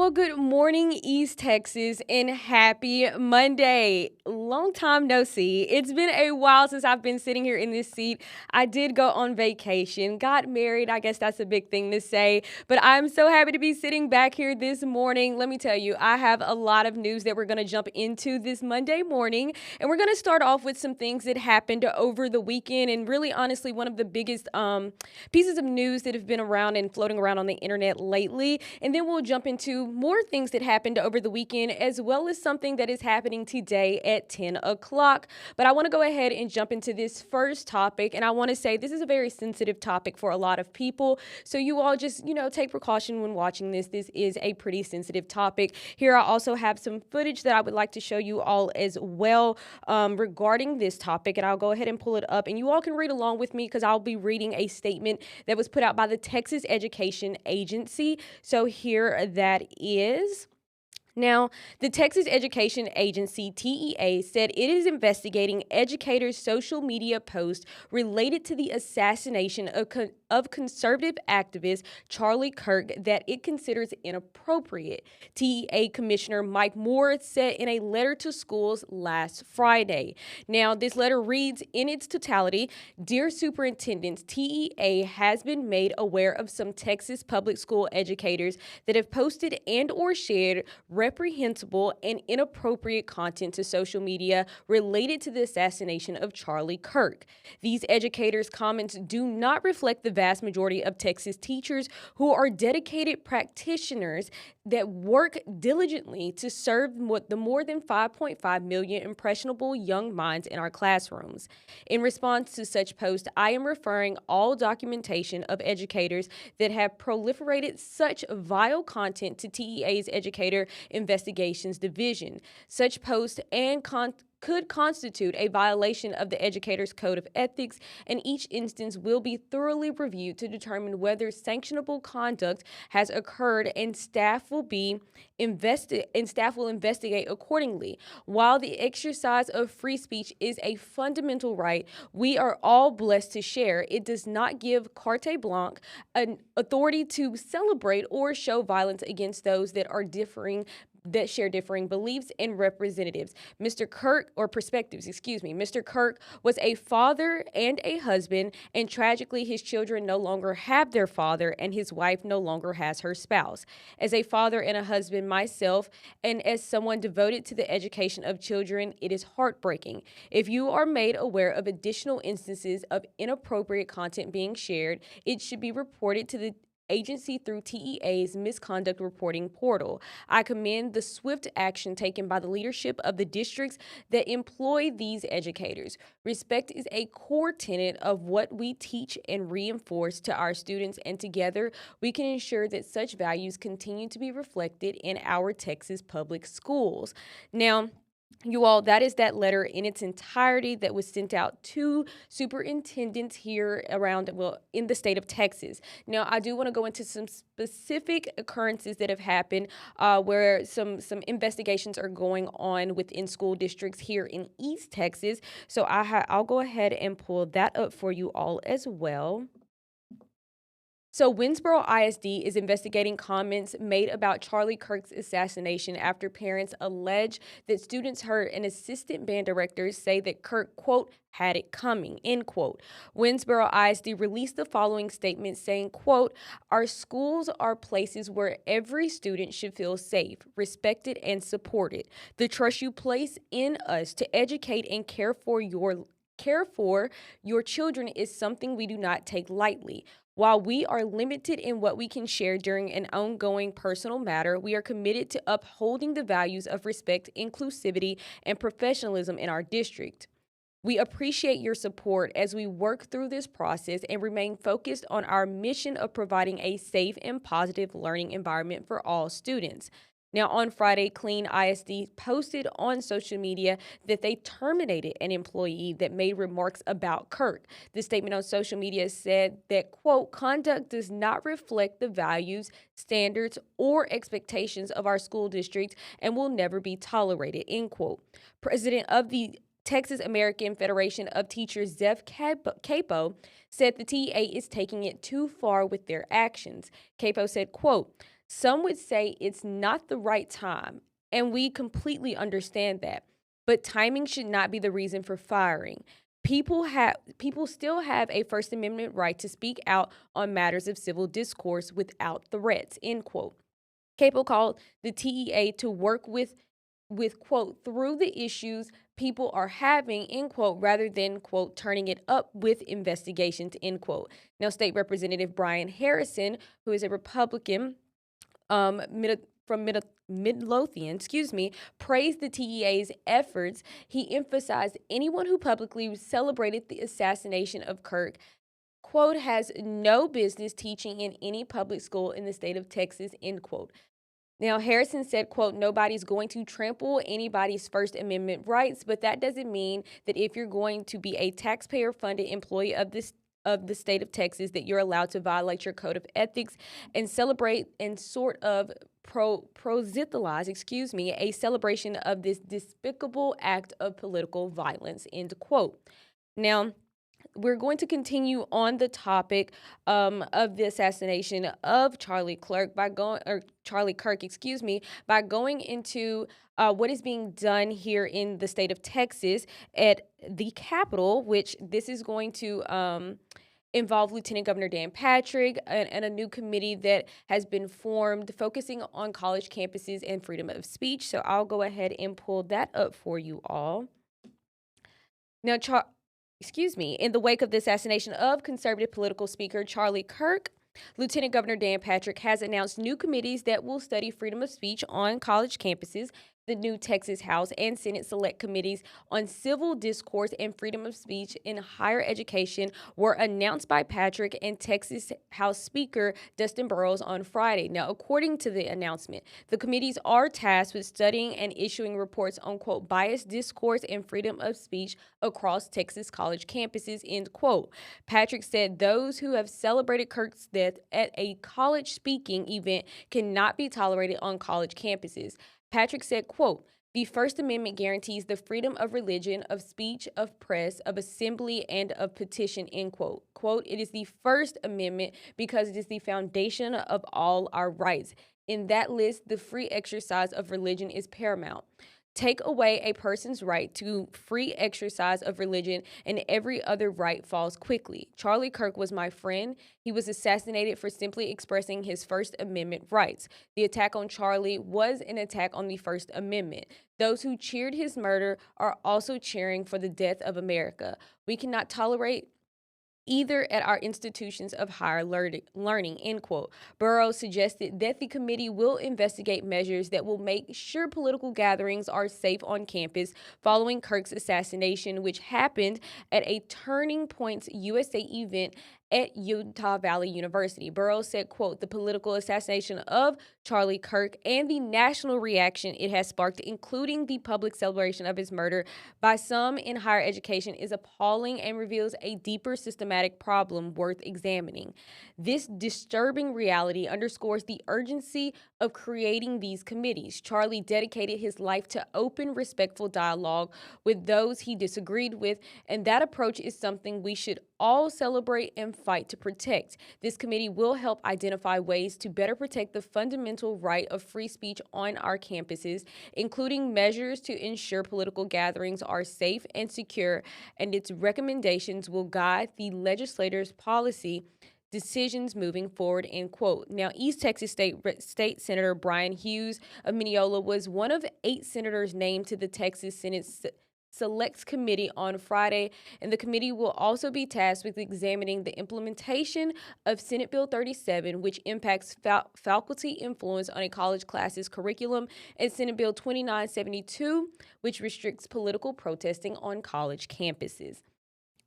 Well, good morning, East Texas, and happy Monday. Long time no see. It's been a while since I've been sitting here in this seat. I did go on vacation, got married. I guess that's a big thing to say, but I'm so happy to be sitting back here this morning. Let me tell you, I have a lot of news that we're going to jump into this Monday morning, and we're going to start off with some things that happened over the weekend. And really, honestly, one of the biggest pieces of news that have been around and floating around on the internet lately. And then we'll jump into more things that happened over the weekend, as well as something that is happening today at 10 o'clock. But I want to go ahead and jump into this first topic. And I want to say this is a very sensitive topic for a lot of people. So you all just, take precaution when watching this. This is a pretty sensitive topic. Here I also have some footage that I would like to show you all as well regarding this topic. And I'll go ahead and pull it up. And you all can read along with me because I'll be reading a statement that was put out by the Texas Education Agency. So here that is. Now, the Texas Education Agency, TEA, said it is investigating educators' social media posts related to the assassination of conservative activist Charlie Kirk that it considers inappropriate. TEA Commissioner Mike Moore said in a letter to schools last Friday. Now, this letter reads in its totality, "Dear Superintendents, TEA has been made aware of some Texas public school educators that have posted and or shared reprehensible and inappropriate content to social media related to the assassination of Charlie Kirk. These educators' comments do not reflect the vast majority of Texas teachers who are dedicated practitioners that work diligently to serve the more than 5.5 million impressionable young minds in our classrooms. In response to such posts, I am referring all documentation of educators that have proliferated such vile content to TEA's Educator Investigations Division. Such posts could constitute a violation of the educator's code of ethics, and each instance will be thoroughly reviewed to determine whether sanctionable conduct has occurred, and staff will investigate accordingly. While the exercise of free speech is a fundamental right we are all blessed to share, it does not give carte blanche an authority to celebrate or show violence against those that share differing beliefs and representatives. Mr. Kirk was a father and a husband, and tragically his children no longer have their father and his wife no longer has her spouse. As a father and a husband myself, and as someone devoted to the education of children, it is heartbreaking. If you are made aware of additional instances of inappropriate content being shared, it should be reported to the agency through TEA's misconduct reporting portal. I commend the swift action taken by the leadership of the districts that employ these educators. Respect is a core tenet of what we teach and reinforce to our students, and together we can ensure that such values continue to be reflected in our Texas public schools." Now, you all, that is that letter in its entirety that was sent out to superintendents here in the state of Texas. Now, I do want to go into some specific occurrences that have happened where some investigations are going on within school districts here in East Texas. So I'll go ahead and pull that up for you all as well. So, Winsboro ISD is investigating comments made about Charlie Kirk's assassination after parents allege that students heard an assistant band director say that Kirk, quote, had it coming, end quote. Winsboro ISD released the following statement saying, quote, "Our schools are places where every student should feel safe, respected, and supported. The trust you place in us to educate and care for your children is something we do not take lightly. While we are limited in what we can share during an ongoing personal matter, we are committed to upholding the values of respect, inclusivity, and professionalism in our district. We appreciate your support as we work through this process and remain focused on our mission of providing a safe and positive learning environment for all students." Now, on Friday, Clean ISD posted on social media that they terminated an employee that made remarks about Kirk. The statement on social media said that, quote, "Conduct does not reflect the values, standards, or expectations of our school district and will never be tolerated," end quote. President of the Texas American Federation of Teachers, Zeph Capo, said the TEA is taking it too far with their actions. Capo said, quote, Some would say it's not the right time, and we completely understand that. But timing should not be the reason for firing. People still have a First Amendment right to speak out on matters of civil discourse without threats. End quote. Capel called the TEA to work with quote through the issues people are having, end quote, rather than quote turning it up with investigations, end quote. Now, State Representative Brian Harrison, who is a Republican from Midlothian, praised the TEA's efforts. He emphasized anyone who publicly celebrated the assassination of Kirk, quote, has no business teaching in any public school in the state of Texas, end quote. Now, Harrison said, quote, nobody's going to trample anybody's First Amendment rights, but that doesn't mean that if you're going to be a taxpayer-funded employee of the state of Texas, that you're allowed to violate your code of ethics and celebrate and sort of proselytize, a celebration of this despicable act of political violence, end quote. Now, we're going to continue on the topic of the assassination of Charlie Kirk by going into what is being done here in the state of Texas at the Capitol, which this is going to involve Lieutenant Governor Dan Patrick and a new committee that has been formed focusing on college campuses and freedom of speech. So I'll go ahead and pull that up for you all. Now, in the wake of the assassination of conservative political speaker Charlie Kirk, Lieutenant Governor Dan Patrick has announced new committees that will study freedom of speech on college campuses. The new Texas House and Senate Select Committees on Civil Discourse and Freedom of Speech in Higher Education were announced by Patrick and Texas House Speaker Dustin Burrows on Friday. Now, according to the announcement, the committees are tasked with studying and issuing reports on, quote, biased discourse and freedom of speech across Texas college campuses, end quote. Patrick said those who have celebrated Kirk's death at a college speaking event cannot be tolerated on college campuses. Patrick said, quote, the First Amendment guarantees the freedom of religion, of speech, of press, of assembly, and of petition, end quote. Quote, it is the First Amendment because it is the foundation of all our rights. In that list, the free exercise of religion is paramount. Take away a person's right to free exercise of religion, and every other right falls quickly. Charlie Kirk was my friend. He was assassinated for simply expressing his First Amendment rights. The attack on Charlie was an attack on the First Amendment. Those who cheered his murder are also cheering for the death of America. We cannot tolerate either at our institutions of higher learning, end quote. Burrows suggested that the committee will investigate measures that will make sure political gatherings are safe on campus following Kirk's assassination, which happened at a Turning Points USA event at Utah Valley University. Burrows said, quote, the political assassination of Charlie Kirk and the national reaction it has sparked, including the public celebration of his murder by some in higher education, is appalling and reveals a deeper systematic problem worth examining. This disturbing reality underscores the urgency of creating these committees. Charlie dedicated his life to open, respectful dialogue with those he disagreed with, and that approach is something we should all celebrate and fight to protect. This committee will help identify ways to better protect the fundamental right of free speech on our campuses, including measures to ensure political gatherings are safe and secure, and its recommendations will guide the legislators' policy decisions moving forward, end quote. Now, East Texas State Senator Brian Hughes of Mineola was one of 8 senators named to the Texas Senate Selects Committee on Friday, and the committee will also be tasked with examining the implementation of Senate Bill 37, which impacts faculty influence on a college class's curriculum, and Senate Bill 2972, which restricts political protesting on college campuses.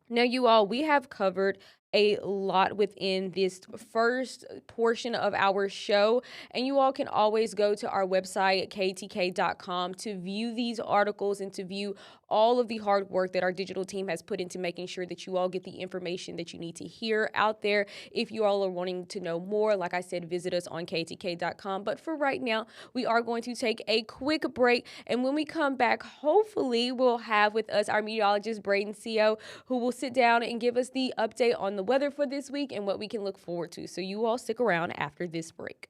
Now, you all, we have covered a lot within this first portion of our show, and you all can always go to our website, KETK.com, to view these articles and to view all of the hard work that our digital team has put into making sure that you all get the information that you need to hear out there. If you all are wanting to know more, like I said, visit us on KETK.com. But for right now, we are going to take a quick break, and when we come back, hopefully we'll have with us our meteorologist, Braden Co., who will sit down and give us the update on the weather for this week and what we can look forward to. So you all stick around after this break.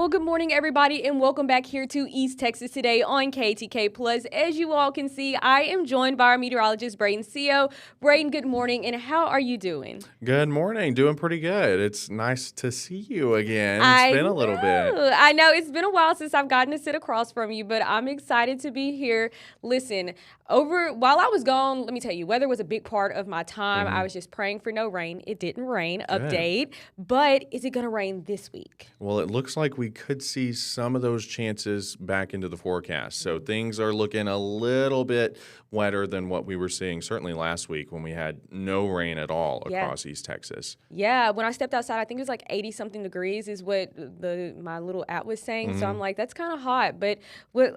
Well, good morning, everybody, and welcome back here to East Texas Today on KTK Plus. As you all can see, I am joined by our meteorologist, Braden Co. Braden, good morning, and how are you doing? Good morning. Doing pretty good. It's nice to see you again. It's I been a little bit. know it's been a while since I've gotten to sit across from you, but I'm excited to be here. Listen, while I was gone, let me tell you, weather was a big part of my time. I was just praying for no rain. It didn't rain. Good. Update. But is it going to rain this week? Well, it looks like we could see some of those chances back into the forecast. So things are looking a little bit wetter than what we were seeing certainly last week when we had no rain at all across East Texas. Yeah, when I stepped outside, I think it was like 80 something degrees is what my little app was saying. So I'm like, that's kind of hot. But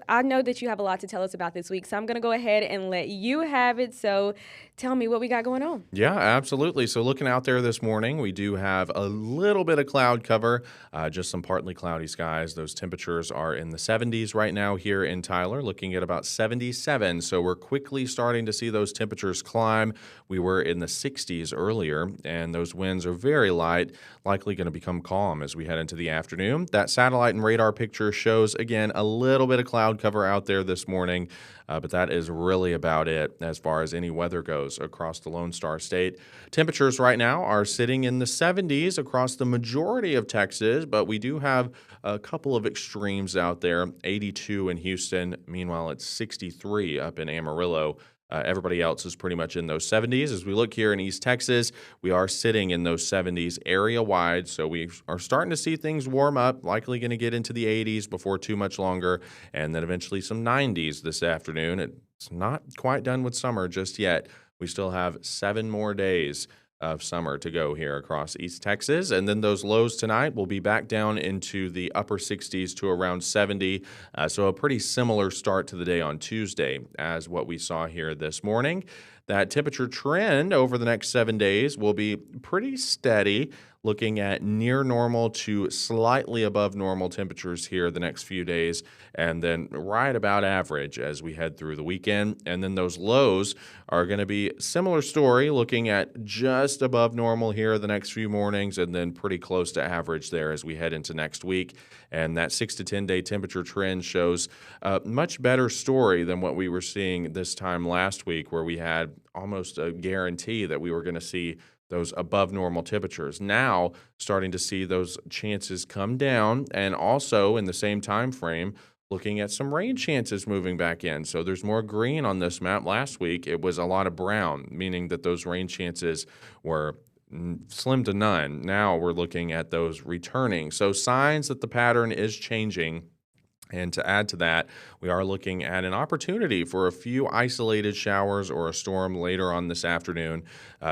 I know that you have a lot to tell us about this week. So I'm going to go ahead and let you have it. So tell me what we got going on. Yeah, absolutely. So looking out there this morning, we do have a little bit of cloud cover, just some partly cloudy skies. Those temperatures are in the 70s right now here in Tyler, looking at about 77. So we're quickly starting to see those temperatures climb. We were in the 60s earlier, and those winds are very light, likely going to become calm as we head into the afternoon. That satellite and radar picture shows, again, a little bit of cloud cover out there this morning, but that is really about it as far as any weather goes across the Lone Star State. Temperatures right now are sitting in the 70s across the majority of Texas, but we do have a couple of extremes out there. 82 in Houston. Meanwhile, it's 63 up in Amarillo. Everybody else is pretty much in those 70s. As we look here in East Texas, we are sitting in those 70s area-wide, so we are starting to see things warm up, likely going to get into the 80s before too much longer, and then eventually some 90s this afternoon. It's not quite done with summer just yet. We still have 7 more days of summer to go here across East Texas. And then those lows tonight will be back down into the upper 60s to around 70. So a pretty similar start to the day on Tuesday as what we saw here this morning. That temperature trend over the next 7 days will be pretty steady, looking at near normal to slightly above normal temperatures here the next few days, and then right about average as we head through the weekend. And then those lows are going to be similar story, looking at just above normal here the next few mornings, and then pretty close to average there as we head into next week. And that 6 to 10 day temperature trend shows a much better story than what we were seeing this time last week, where we had almost a guarantee that we were going to see those above normal temperatures. Now starting to see those chances come down, and also in the same time frame looking at some rain chances moving back in. So there's more green on this map. Last week it was a lot of brown, meaning that those rain chances were slim to none. Now we're looking at those returning. So signs that the pattern is changing. And to add to that, we are looking at an opportunity for a few isolated showers or a storm later on this afternoon.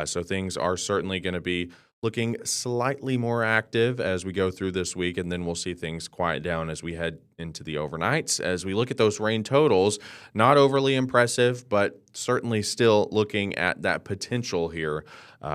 So things are certainly going to be looking slightly more active as we go through this week, and then we'll see things quiet down as we head into the overnights. As we look at those rain totals, not overly impressive, but certainly still looking at that potential here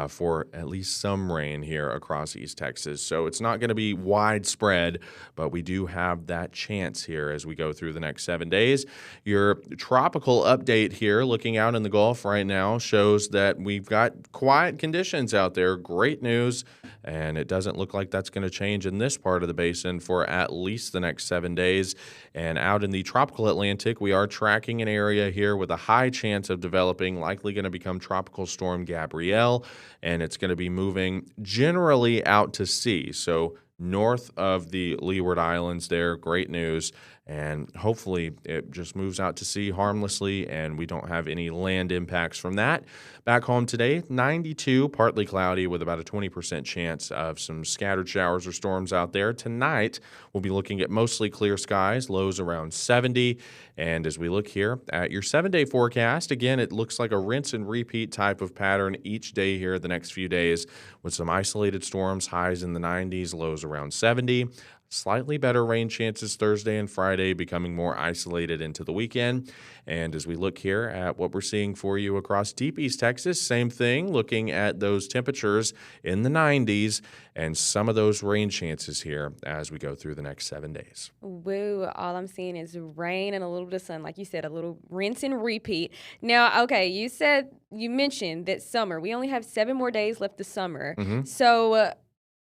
for at least some rain here across East Texas. So it's not going to be widespread, but we do have that chance here as we go through the next 7 days. Your tropical update here, looking out in the Gulf right now, shows that we've got quiet conditions out there. Great news. And it doesn't look like that's going to change in this part of the basin for at least the next 7 days. And out in the tropical Atlantic, we are tracking an area here with a high chance of developing, likely going to become Tropical Storm Gabrielle, and it's going to be moving generally out to sea. So north of the Leeward Islands there, great news. And hopefully it just moves out to sea harmlessly and we don't have any land impacts from that. Back home today, 92, partly cloudy with about a 20% chance of some scattered showers or storms out there. Tonight, we'll be looking at mostly clear skies, lows around 70. And as we look here at your 7-day forecast, again, it looks like a rinse and repeat type of pattern each day here the next few days with some isolated storms, highs in the 90s, lows around 70. Slightly better rain chances Thursday and Friday, becoming more isolated into the weekend. And as we look here at what we're seeing for you across deep East Texas, same thing, looking at those temperatures in the 90s and some of those rain chances here as we go through the next 7 days. Woo, all I'm seeing is rain and a little bit of sun. Like you said, a little rinse and repeat. Now, okay, you mentioned that summer, we only have 7 more days left of summer. So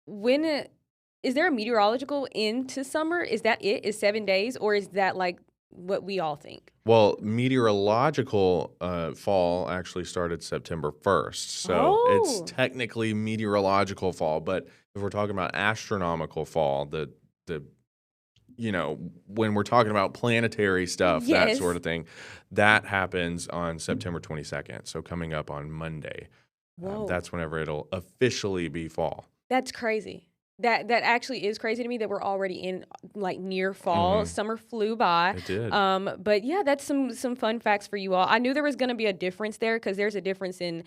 when is there a meteorological end to summer? Is that it? Is 7 days, or is that like what we all think? Well, meteorological fall actually started September 1st. So it's Oh, technically meteorological fall. But if we're talking about astronomical fall, the when we're talking about planetary stuff, that sort yes. of thing, that happens on September 22nd. So coming up on Monday, Whoa. that's whenever it'll officially be fall. That's crazy. That actually is crazy to me that we're already in like near fall. Hmm. Summer flew by. It did. But yeah, that's some fun facts for you all. I knew there was gonna be a difference there because there's a difference in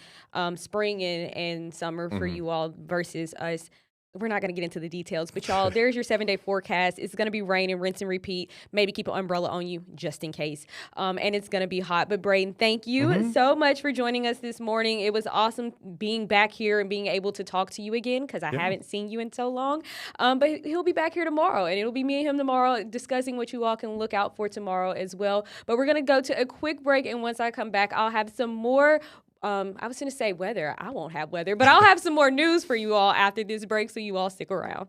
spring and summer for Hmm. you all versus us. We're not going to get into the details, but y'all, there's your 7 day forecast. It's going to be rain and rinse and repeat. Maybe keep an umbrella on you just in case. And it's going to be hot. But Braden, thank you Hmm. so much for joining us this morning. It was awesome being back here and being able to talk to you again because I Yeah. haven't seen you in so long. But he'll be back here tomorrow, and it'll be me and him tomorrow discussing what you all can look out for tomorrow as well. But we're going to go to a quick break. And once I come back, I'll have some more I was going to say weather. I won't have weather, but I'll have some more news for you all after this break, so you all stick around.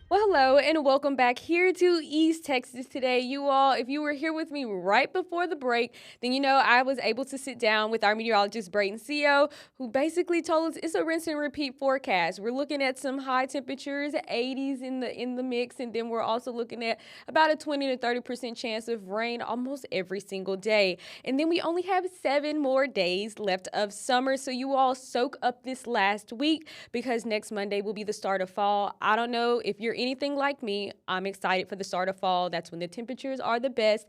Well, hello, and welcome back here to East Texas today. You all, if you were here with me right before the break, then you know I was able to sit down with our meteorologist, Brayton CO, who basically told us it's a rinse and repeat forecast. We're looking at some high temperatures, 80s in the mix, and then we're also looking at about a 20 to 30% chance of rain almost every single day. And then we only have 7 more days left of summer, so you all soak up this last week because next Monday will be the start of fall. I don't know if you're anything like me. I'm excited for the start of fall. That's when the temperatures are the best.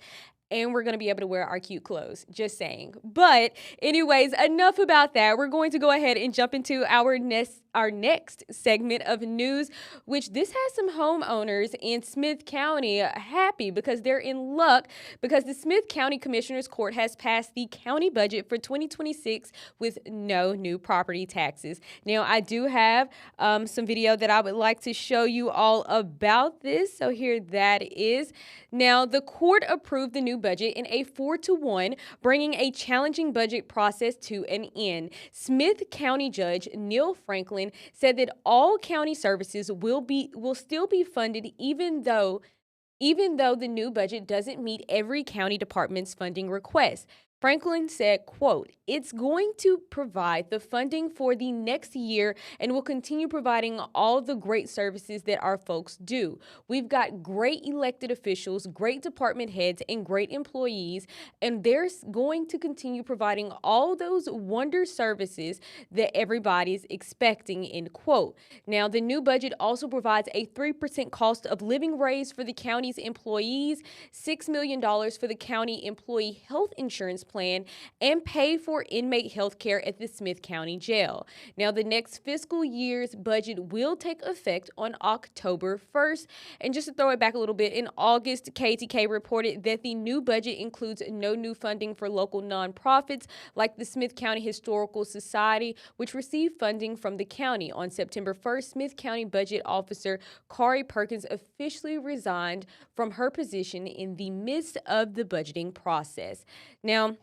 and we're going to be able to wear our cute clothes. Just saying. But anyways, enough about that. We're going to go ahead and jump into our next segment of news, which this has some homeowners in Smith County happy because they're in luck because the Smith County Commissioners Court has passed the county budget for 2026 with no new property taxes. Now, I do have some video that I would like to show you all about this. So here that is. Now, the court approved the new budget in a 4-1, bringing a challenging budget process to an end. Smith County Judge Neil Franklin said that all county services will still be funded even though the new budget doesn't meet every county department's funding request. Franklin said, quote, "It's going to provide the funding for the next year and will continue providing all the great services that our folks do. We've got great elected officials, great department heads, and great employees, and they're going to continue providing all those wonder services that everybody's expecting," end quote. Now, the new budget also provides a 3% cost of living raise for the county's employees, $6 million for the county employee health insurance plan, and pay for inmate health care at the Smith County Jail. Now, the next fiscal year's budget will take effect on October 1st. And just to throw it back a little bit, in August, KTK reported that the new budget includes no new funding for local nonprofits like the Smith County Historical Society, which received funding from the county. On September 1st, Smith County Budget Officer Kari Perkins officially resigned from her position in the midst of the budgeting process. Now,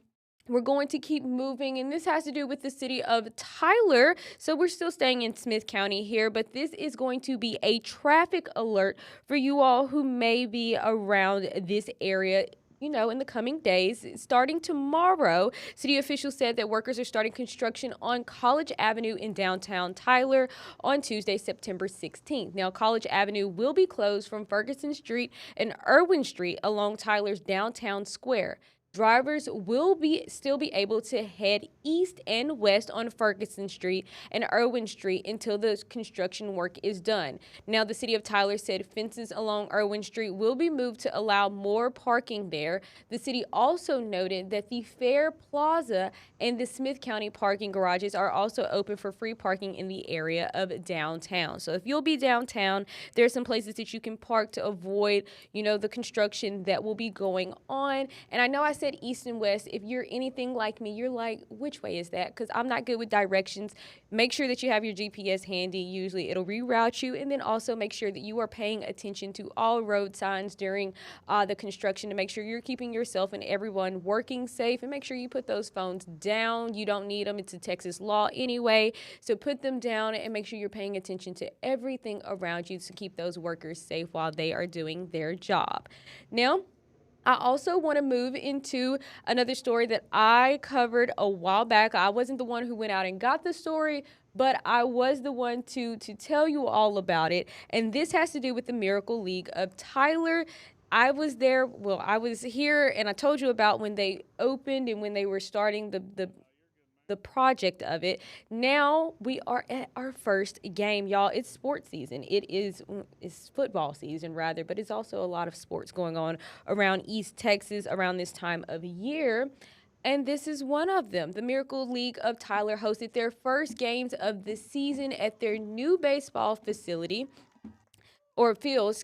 we're going to keep moving, and this has to do with the city of Tyler. So we're still staying in Smith County here, but this is going to be a traffic alert for you all who may be around this area in the coming days. Starting tomorrow, city officials said that workers are starting construction on College Avenue in downtown Tyler on Tuesday, September 16th. Now, College Avenue will be closed from Ferguson Street and Irwin Street along Tyler's downtown square. Drivers will still be able to head east and west on Ferguson Street and Irwin Street until the construction work is done. Now, the city of Tyler said fences along Irwin Street will be moved to allow more parking there. The city also noted that the Fair Plaza and the Smith County parking garages are also open for free parking in the area of downtown. So if you'll be downtown, there are some places that you can park to avoid, the construction that will be going on. And I know I said east and west. If you're anything like me, you're like, which way is that? Because I'm not good with directions. Make sure that you have your GPS handy. Usually it'll reroute you. And then also make sure that you are paying attention to all road signs during the construction to make sure you're keeping yourself and everyone working safe. And make sure you put those phones down. You don't need them. It's a Texas law anyway. So put them down and make sure you're paying attention to everything around you to keep those workers safe while they are doing their job. Now, I also want to move into another story that I covered a while back. I wasn't the one who went out and got the story, but I was the one to tell you all about it. And this has to do with the Miracle League of Tyler. I was there. Well, I was here, and I told you about when they opened and when they were starting the project of it. Now we are at our first game, y'all. It's sports season. It's football season rather, but it's also a lot of sports going on around East Texas around this time of year. And this is one of them. The Miracle League of Tyler hosted their first games of the season at their new baseball facility or field,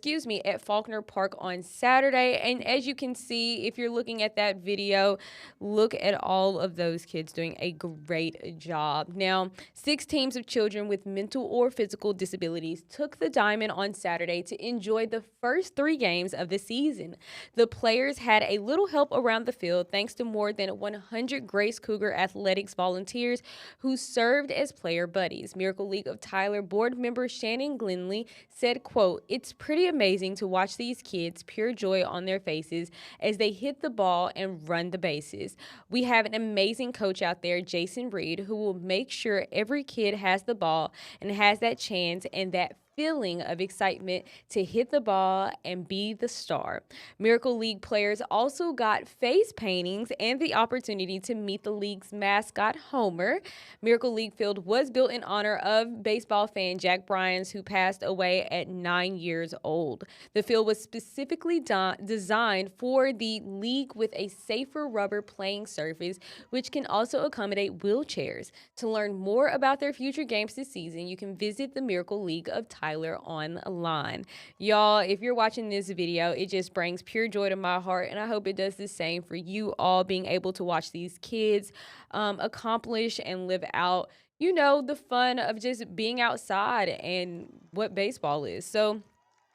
at Faulkner Park on Saturday. And as you can see, if you're looking at that video, look at all of those kids doing a great job. Now, 6 teams of children with mental or physical disabilities took the diamond on Saturday to enjoy the first 3 games of the season. The players had a little help around the field thanks to more than 100 Grace Cougar Athletics volunteers who served as player buddies. Miracle League of Tyler board member Shannon Glenley said, quote, "It's pretty amazing to watch these kids, pure joy on their faces as they hit the ball and run the bases. We have an amazing coach out there, Jason Reed, who will make sure every kid has the ball and has that chance and that feeling of excitement to hit the ball and be the star. Miracle League players also got face paintings and the opportunity to meet the league's mascot, Homer. Miracle League Field was built in honor of baseball fan Jack Bryans, who passed away at 9 years old. The field was specifically designed for the league with a safer rubber playing surface, which can also accommodate wheelchairs. To learn more about their future games this season, you can visit the Miracle League of Tyler online. Y'all, if you're watching this video, it just brings pure joy to my heart, and I hope it does the same for you all, being able to watch these kids accomplish and live out, the fun of just being outside and what baseball is. So,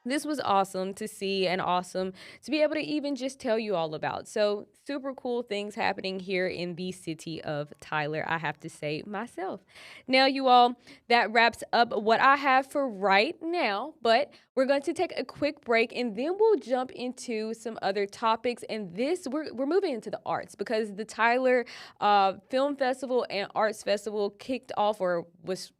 this was awesome to see and awesome to be able to even just tell you all about. So, super cool things happening here in the city of Tyler, I have to say myself. Now, you all, that wraps up what I have for right now, but we're going to take a quick break and then we'll jump into some other topics. And this, we're moving into the arts because the Tyler Film Festival and Arts Festival kicked off, or was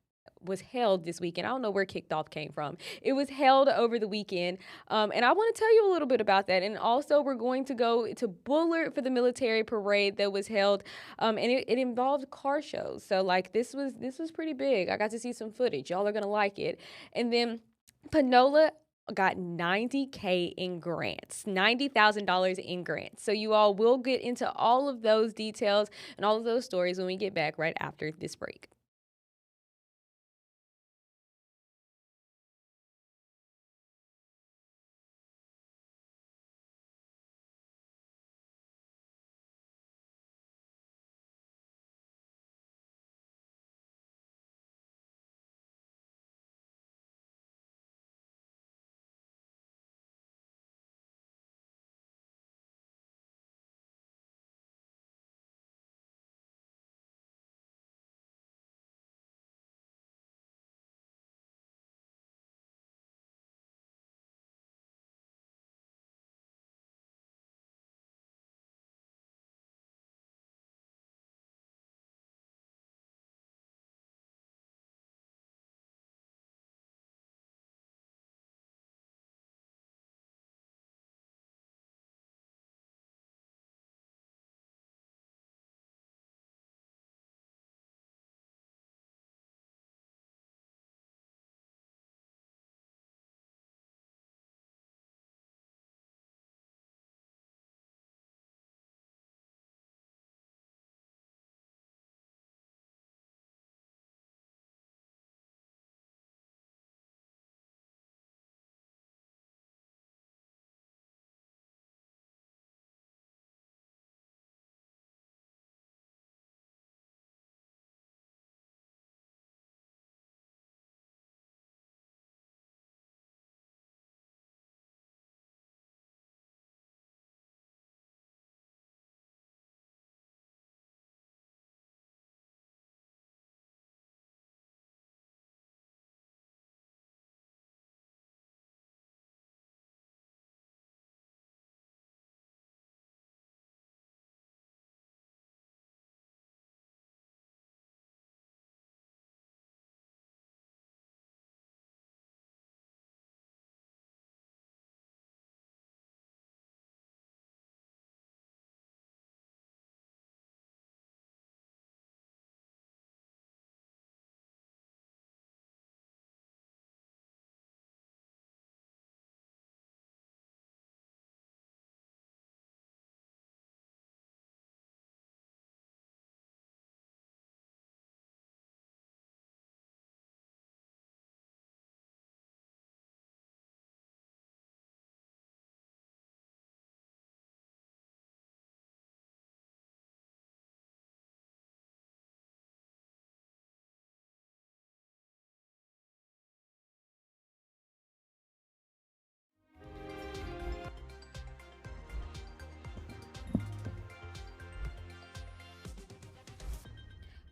held this weekend. I don't know where kicked off came from. It was held over the weekend. And I want to tell you a little bit about that. And also, we're going to go to Bullard for the military parade that was held. And it involved car shows. So, like, this was pretty big. I got to see some footage. Y'all are going to like it. And then Panola got $90K in grants, $90,000 in grants. So you all will get into all of those details and all of those stories when we get back right after this break.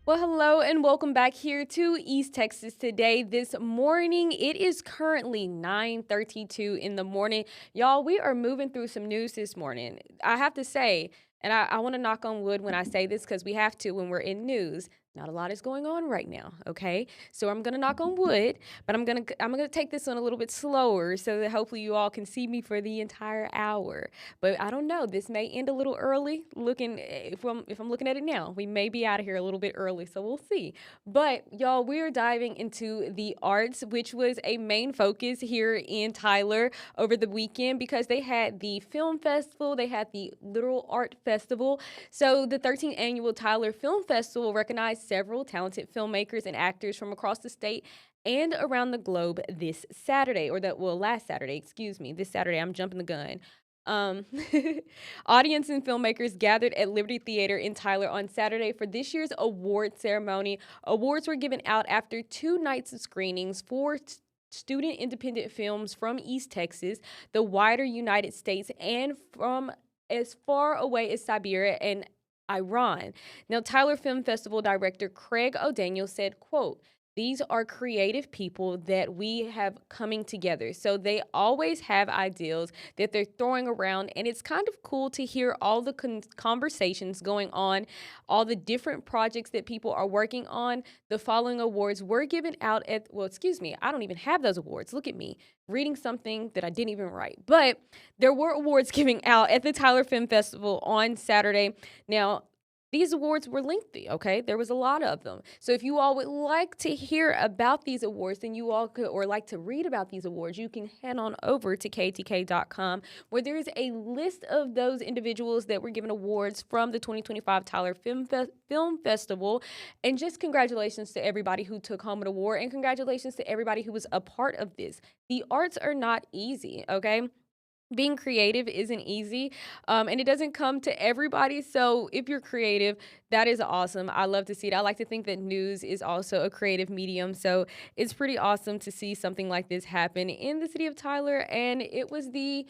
Well, hello and welcome back here to East Texas today. This morning, it is currently 9:32 in the morning. Y'all, we are moving through some news this morning. I have to say, and I want to knock on wood when I say this because we have to when we're in news. Not a lot is going on right now, okay? So I'm gonna knock on wood, but I'm gonna take this one a little bit slower so that hopefully you all can see me for the entire hour. But I don't know, this may end a little early. Looking if I'm looking at it now, we may be out of here a little bit early, so we'll see. But y'all, we're diving into the arts, which was a main focus here in Tyler over the weekend because they had the film festival, they had the literal art festival. So, the 13th annual Tyler Film Festival recognized several talented filmmakers and actors from across the state and around the globe this Saturday, or that, well, last Saturday, excuse me. This Saturday, I'm jumping the gun. Um, Audience and filmmakers gathered at Liberty Theater in Tyler on Saturday for this year's award ceremony. Awards were given out after 2 nights of screenings for student independent films from East Texas, the wider United States, and from as far away as Siberia and Iran. Now, Tyler Film Festival director Craig O'Daniel said, quote, these are creative people that we have coming together. So they always have ideals that they're throwing around. And it's kind of cool to hear all the conversations going on, all the different projects that people are working on. The following awards were given out at, well, excuse me, I don't even have those awards. Look at me reading something that I didn't even write. But there were awards giving out at the Tyler Film Festival on Saturday. Now, these awards were lengthy, okay? There was a lot of them. So if you all would like to hear about these awards, then you all could, or like to read about these awards, you can head on over to KTK.com, where there is a list of those individuals that were given awards from the 2025 Tyler Film Festival. And just congratulations to everybody who took home an award, and congratulations to everybody who was a part of this. The arts are not easy, okay? Being creative isn't easy, and it doesn't come to everybody. So if you're creative, that is awesome. I love to see it. I like to think that news is also a creative medium. So it's pretty awesome to see something like this happen in the city of Tyler. And it was the,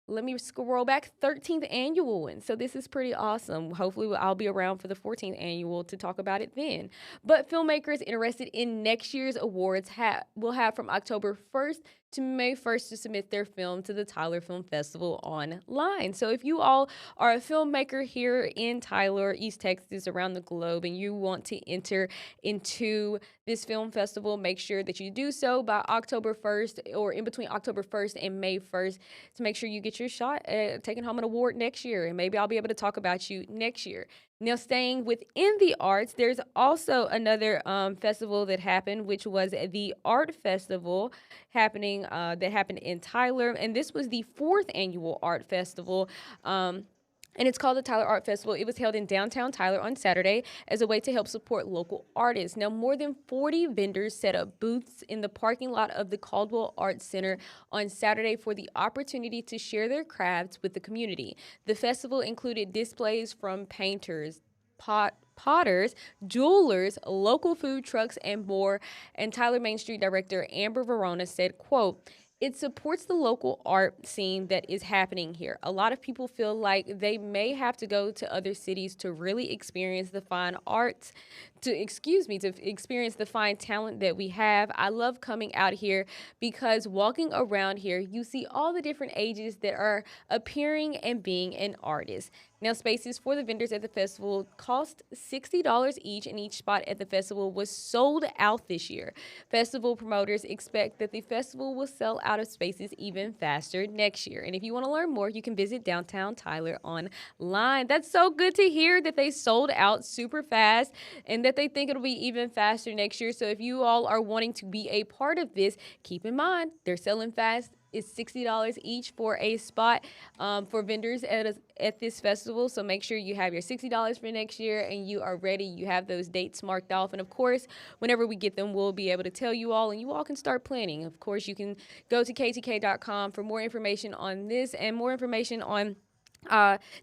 let me scroll back, 13th annual one. So this is pretty awesome. Hopefully I'll be around for the 14th annual to talk about it then. But filmmakers interested in next year's awards will have from October 1st to May 1st to submit their film to the Tyler Film Festival online. So if you all are a filmmaker here in Tyler, East Texas, around the globe, and you want to enter into this film festival, make sure that you do so by October 1st or in between October 1st and May 1st to make sure you get your shot at taking home an award next year. And maybe I'll be able to talk about you next year. Now, staying within the arts, there's also another festival that happened, which was the Art Festival that happened in Tyler, and this was the 4th annual Art Festival. And it's called the Tyler Art Festival. It was held in downtown Tyler on Saturday as a way to help support local artists. Now, more than 40 vendors set up booths in the parking lot of the Caldwell Arts Center on Saturday for the opportunity to share their crafts with the community. The festival included displays from painters, potters, jewelers, local food trucks, and more. And Tyler Main Street Director Amber Verona said, quote, it supports the local art scene that is happening here. A lot of people feel like they may have to go to other cities to really experience the fine arts, to experience the fine talent that we have. I love coming out here because walking around here, you see all the different ages that are appearing and being an artist. Now, spaces for the vendors at the festival cost $60 each, and each spot at the festival was sold out this year. Festival promoters expect that the festival will sell out of spaces even faster next year. And if you want to learn more, you can visit downtown Tyler online. That's so good to hear that they sold out super fast and that they think it'll be even faster next year. So if you all are wanting to be a part of this, keep in mind they're selling fast. It's $60 each for a spot for vendors at this festival. So make sure you have your $60 for next year and you are ready. You have those dates marked off. And of course, whenever we get them, we'll be able to tell you all and you all can start planning. Of course, you can go to ktk.com for more information on this and more information on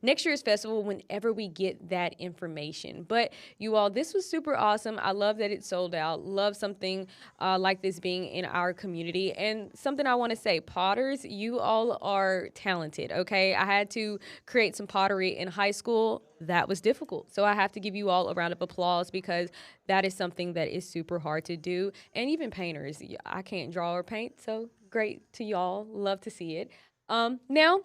next year's festival whenever we get that information. But you all, this was super awesome. I love that it sold out. Love something like this being in our community. And something I want to say, potters, you all are talented, okay? I had to create some pottery in high school. That was difficult. So I have to give you all a round of applause because that is something that is super hard to do. And even painters, I can't draw or paint, so great to y'all. Love to see it. Now,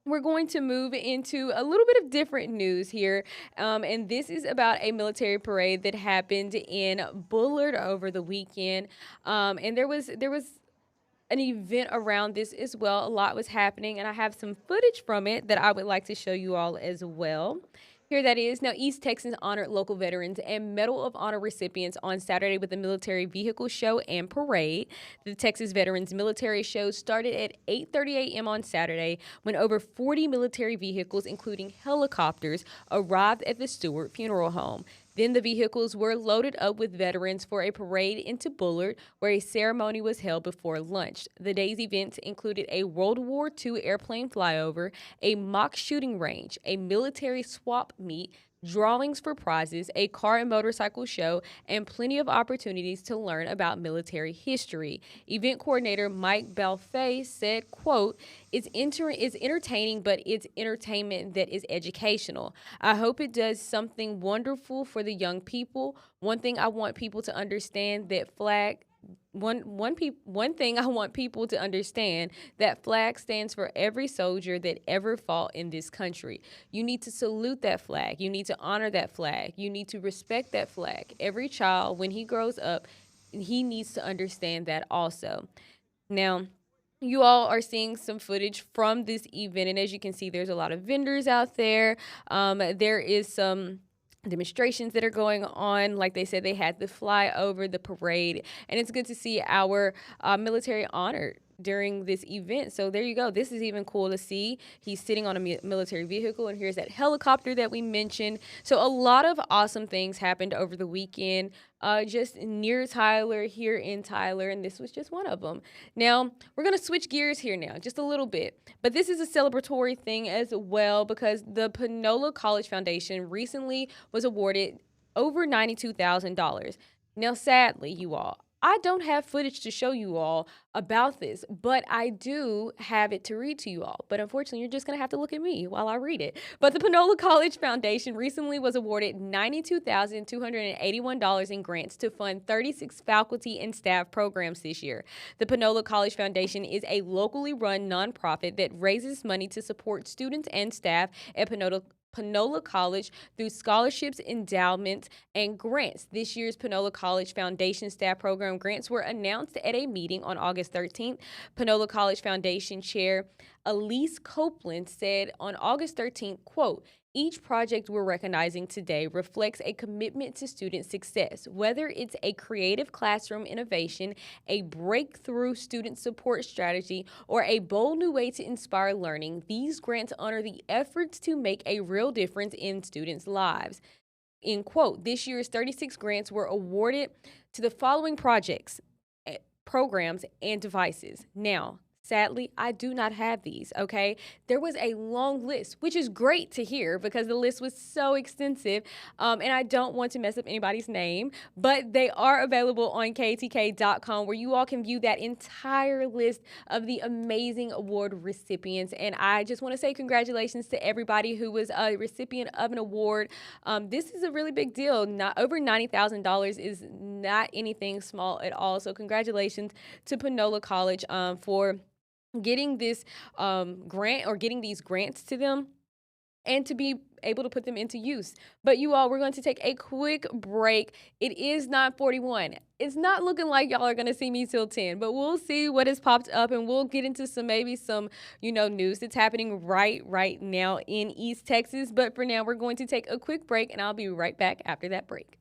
we're going to move into a little bit of different news here. And this is about a military parade that happened in Bullard over the weekend. And there was an event around this as well. A lot was happening, and I have some footage from it that I would like to show you all as well. Here that is. Now, East Texas honored local veterans and Medal of Honor recipients on Saturday with a military vehicle show and parade. The Texas Veterans Military Show started at 8:30 a.m. on Saturday when over 40 military vehicles, including helicopters, arrived at the Stewart Funeral Home. Then the vehicles were loaded up with veterans for a parade into Bullard, where a ceremony was held before lunch. The day's events included a World War II airplane flyover, a mock shooting range, a military swap meet, drawings for prizes, a car and motorcycle show, and plenty of opportunities to learn about military history. Event coordinator Mike Balfay said, quote, it's entertaining, but it's entertainment that is educational. I hope it does something wonderful for the young people. One thing I want people to understand that flag one thing I want people to understand that flag stands for every soldier that ever fought in this country. You need to salute that flag. You need to honor that flag. You need to respect that flag. Every child, when he grows up, he needs to understand that also. Now, you all are seeing some footage from this event, and as you can see, there's a lot of vendors out there. There is some demonstrations that are going on. Like they said, they had the flyover, the parade, and it's good to see our military honored during this event. So there you go. This is even cool to see. He's sitting on a military vehicle, and here's that helicopter that we mentioned. So a lot of awesome things happened over the weekend, just near Tyler, here in Tyler, and this was just one of them. Now, we're going to switch gears here now, just a little bit. But this is a celebratory thing as well because the Panola College Foundation recently was awarded over $92,000. Now, sadly, you all, I don't have footage to show you all about this, but I do have it to read to you all. But unfortunately, you're just going to have to look at me while I read it. But the Panola College Foundation recently was awarded $92,281 in grants to fund 36 faculty and staff programs this year. The Panola College Foundation is a locally run nonprofit that raises money to support students and staff at Panola College through scholarships, endowments, and grants. This year's Panola College Foundation Staff Program grants were announced at a meeting on August 13th. Panola College Foundation Chair Elise Copeland said on August 13th, quote, each project we're recognizing today reflects a commitment to student success, whether it's a creative classroom innovation, a breakthrough student support strategy, or a bold new way to inspire learning. These grants honor the efforts to make a real difference in students' lives. End quote. This year's 36 grants were awarded to the following projects, programs, and devices. Now, sadly, I do not have these, okay? There was a long list, which is great to hear because the list was so extensive, and I don't want to mess up anybody's name, but they are available on KETK.com where you all can view that entire list of the amazing award recipients. And I just want to say congratulations to everybody who was a recipient of an award. This is a really big deal. Not over $90,000 is not anything small at all. So congratulations to Panola College for getting this grant or getting these grants to them and to be able to put them into use. But you all, we're going to take a quick break. It is 9:41. It's not looking like y'all are going to see me till 10, but we'll see what has popped up and we'll get into maybe some, news that's happening right now in East Texas. But for now, we're going to take a quick break and I'll be right back after that break.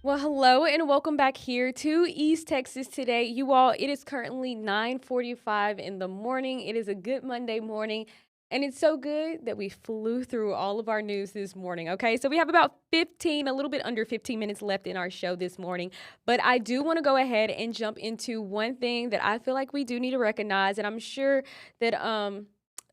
Well, hello and welcome back here to East Texas today. You all, it is currently 9:45 in the morning. It is a good Monday morning, and it's so good that we flew through all of our news this morning. Okay, so we have about 15, a little bit under 15 minutes left in our show this morning. But I do want to go ahead and jump into one thing that I feel like we do need to recognize, and I'm sure that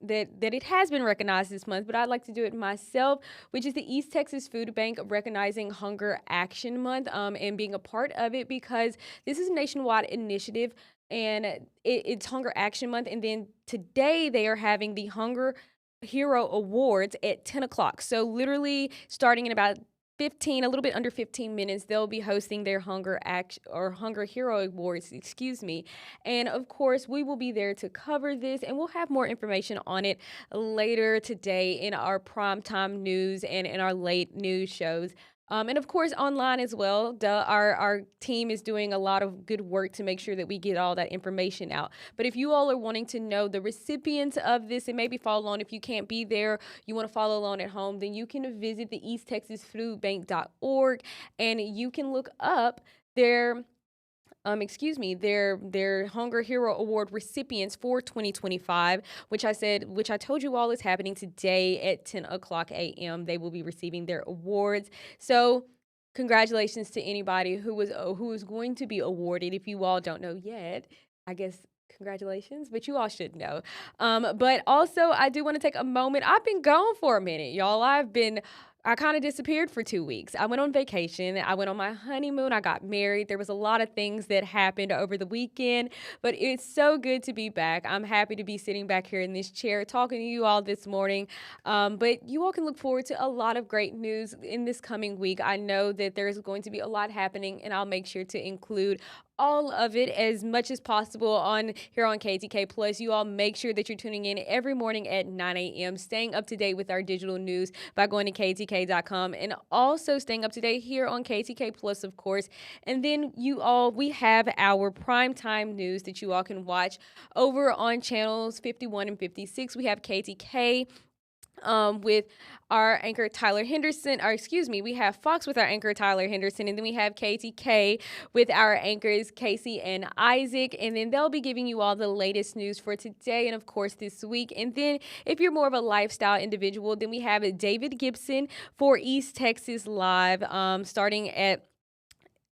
that it has been recognized this month, but I'd like to do it myself, which is the East Texas Food Bank recognizing Hunger Action Month, and being a part of it because this is a nationwide initiative and it's Hunger Action Month. And then today they are having the Hunger Hero Awards at 10 o'clock. So, literally, starting in about 15, a little bit under 15 minutes, they'll be hosting their Hunger Hero Awards, excuse me. And of course, we will be there to cover this and we'll have more information on it later today in our primetime news and in our late news shows. And of course, online as well. Our team is doing a lot of good work to make sure that we get all that information out. But if you all are wanting to know the recipients of this and maybe follow along, if you can't be there, you want to follow along at home, then you can visit the easttexasfoodbank.org and you can look up their Hunger Hero Award recipients for 2025, which I told you all is happening today at 10 o'clock a.m. They will be receiving their awards. So, congratulations to anybody who is going to be awarded. If you all don't know yet, I guess congratulations, but you all should know. But also, I do want to take a moment. I've been gone for a minute, y'all. I kind of disappeared for 2 weeks. I went on vacation. I went on my honeymoon. I got married. There was a lot of things that happened over the weekend, but it's so good to be back. I'm happy to be sitting back here in this chair talking to you all this morning. But you all can look forward to a lot of great news in this coming week. I know that there's going to be a lot happening, and I'll make sure to include all of it as much as possible on here on KTK Plus. You all make sure that you're tuning in every morning at 9 a.m., staying up to date with our digital news by going to KTK.com and also staying up to date here on KTK Plus, of course. And then we have our primetime news that you all can watch over on channels 51 and 56. We have KTK with our anchor Tyler Henderson, or excuse me, we have Fox with our anchor Tyler Henderson, and then we have KTK with our anchors Casey and Isaac, and then they'll be giving you all the latest news for today and of course this week. And then if you're more of a lifestyle individual, then we have David Gibson for East Texas Live, starting at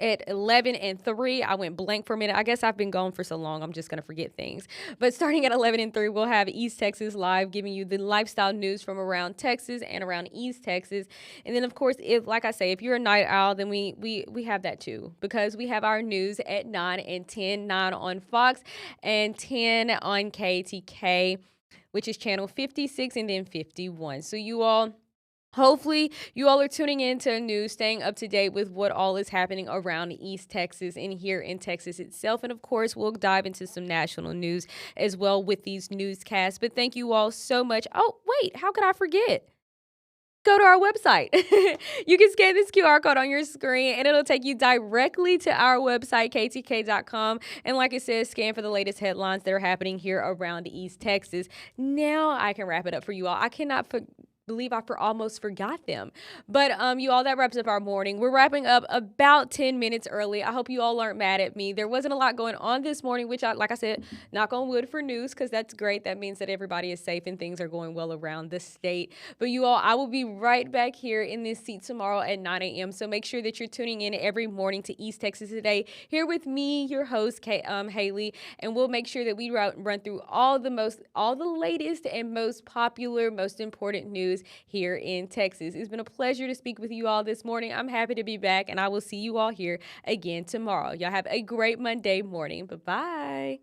11 and 3. I went blank for a minute. I guess I've been gone for so long, I'm just going to forget things. But starting at 11 and 3, we'll have East Texas Live giving you the lifestyle news from around Texas and around East Texas. And then, of course, like I say, if you're a night owl, then we have that too, because we have our news at 9 and 10, 9 on Fox and 10 on KTK, which is channel 56 and then 51. So hopefully, you all are tuning in to news, staying up to date with what all is happening around East Texas and here in Texas itself. And of course, we'll dive into some national news as well with these newscasts. But thank you all so much. Oh, wait, how could I forget? Go to our website. You can scan this QR code on your screen and it'll take you directly to our website, ktk.com. And like it says, scan for the latest headlines that are happening here around East Texas. Now I can wrap it up for you all. I cannot believe I almost forgot them. But you all, that wraps up our morning. We're wrapping up about 10 minutes early. I hope you all aren't mad at me. There wasn't a lot going on this morning, which like I said, knock on wood for news, because that's great. That means that everybody is safe and things are going well around the state. But you all, I will be right back here in this seat tomorrow at 9 a.m. So make sure that you're tuning in every morning to East Texas Today here with me, your host, Haley, and we'll make sure that we run through all the latest and most popular, most important news here in Texas. It's been a pleasure to speak with you all this morning. I'm happy to be back, and I will see you all here again tomorrow. Y'all have a great Monday morning. Bye-bye.